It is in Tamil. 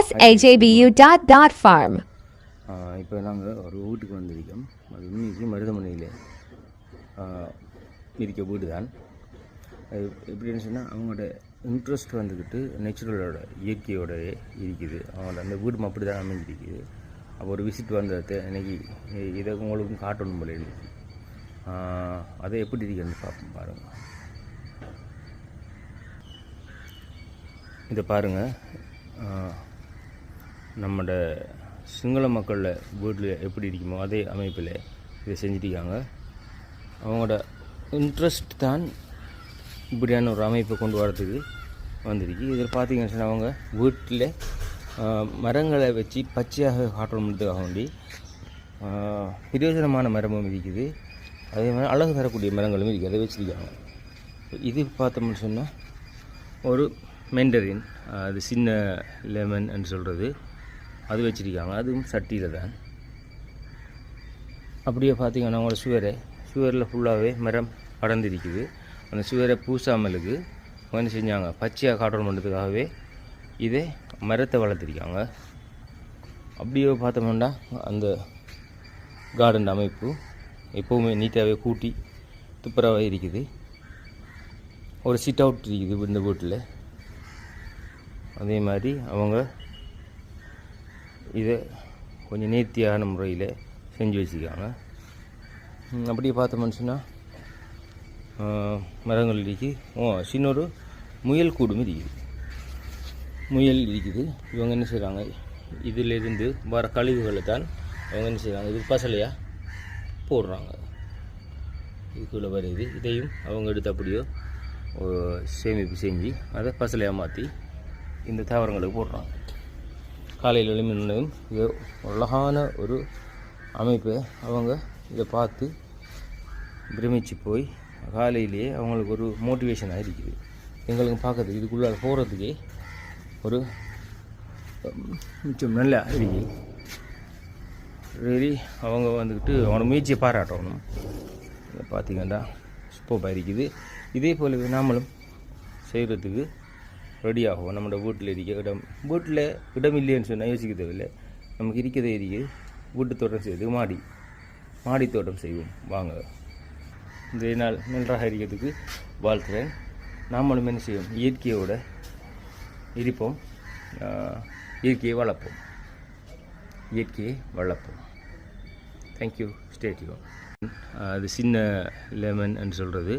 sajabu.farm. இப்போ நாங்கள் ஒரு வீட்டுக்கு வந்திருக்கோம். அது இன்னைக்கு மருதமனையில் இருக்க வீடு தான். அது எப்படின்னு சொன்னால் அவங்களோட இன்ட்ரெஸ்ட் வந்துக்கிட்டு நேச்சுரலோட இயற்கையோட இருக்குது. அவங்களோட அந்த வீடும் அப்படி தான் அமைஞ்சிருக்குது. அப்போ ஒரு விசிட் வந்தது இன்றைக்கி இதை உங்களுக்கும் காட்டணும் போல இருந்துச்சு. அதை எப்படி இருக்குன்னு பார்ப்போம். பாருங்கள், இதை பாருங்கள். நம்மளோட சிங்கள மக்களில் வீட்டில் எப்படி இருக்குமோ அதே அமைப்பில் இதை செஞ்சுருக்காங்க. அவங்களோட இன்ட்ரெஸ்ட் தான் இப்படியான ஒரு அமைப்பை கொண்டு வரதுக்கு வந்திருக்கு. இதில் பார்த்தீங்கன்னு சொன்னால் அவங்க வீட்டில் மரங்களை வச்சு பச்சையாக காட்டணுன்றதுக்காக வேண்டி பிரயோஜனமான மரமும் இருக்குது. அதே மாதிரி அழகு தரக்கூடிய மரங்களும் இருக்குது. அதை வச்சுருக்காங்க. இது பார்த்தோம்னு சொன்னால் ஒரு மெண்டரின், அது சின்ன லெமன் சொல்கிறது, அது வச்சுருக்காங்க. அதுவும் சட்டியில் தான். அப்படியே பார்த்திங்கன்னா அவங்களோட சுவரில் ஃபுல்லாகவே மரம் படர்ந்திருக்குது. அந்த சுவரை பூசாமலுக்கு என்ன செஞ்சாங்க, பச்சையாக காட்டணும் பண்ணுறதுக்காகவே இதே மரத்தை வளர்த்துருக்காங்க. அப்படியே பார்த்தோம்னா அந்த கார்டன் அமைப்பு எப்போவுமே நீட்டாகவே கூட்டி துப்புரவாக இருக்குது. ஒரு சிட் அவுட் இருக்குது இந்த வீட்டில். அதே மாதிரி அவங்க இதை கொஞ்சம் நேர்த்தியான முறையில் செஞ்சு வச்சுருக்காங்க. அப்படியே பார்த்தோம்னு சொன்னால் மரங்கள் இருக்குது. சின்ன ஒரு முயல் கூடும் இருக்குது. முயல் இருக்குது. இவங்க என்ன செய்கிறாங்க, இதிலிருந்து வர கழிவுகளை தான் அவங்க என்ன செய்கிறாங்க, இது பசலையாக போடுறாங்க. இதுக்குள்ளே வருது. இதையும் அவங்க எடுத்து அப்படியோ சேமிப்பு செஞ்சு அதை பசலையாக மாற்றி இந்த தாவரங்களுக்கு போடுறாங்க. காலையில் எழுமினதும் இது அழகான ஒரு அமைப்பை அவங்க இதை பார்த்து பிரமிச்சு போய் காலையிலேயே அவங்களுக்கு ஒரு மோட்டிவேஷனாக இருக்குது. எங்களுக்கு பார்க்கறதுக்கு இதுக்குள்ளே போகிறதுக்கே ஒரு மிச்சம் நல்லா இருக்குது. சரி, அவங்க வந்துக்கிட்டு அவனோட முயற்சியை பாராட்டணும். இதை பார்த்திங்கன்னா சூப்பராக இருக்குது. இதே போலவே நாமளும் செய்கிறதுக்கு ரெடி ஆகும். நம்மளோட வீட்டில் இருக்க வீட்டில் இடம் இல்லைன்னு சொன்னால் யோசிக்க தேவையில்லை. நமக்கு இருக்கிறதே இருக்குது. வீட்டு தோட்டம் செய்து மாடி தோட்டம் செய்வோம். வாங்க, இந்த நாள் நன்றாக இருக்கிறதுக்கு வாழ்த்துறேன். நாமளும் என்ன செய்வோம், இயற்கையோடு இருப்போம், இயற்கையை வளர்ப்போம். தேங்க்யூ. Stay tune. அது சின்ன லெமன் சொல்கிறது.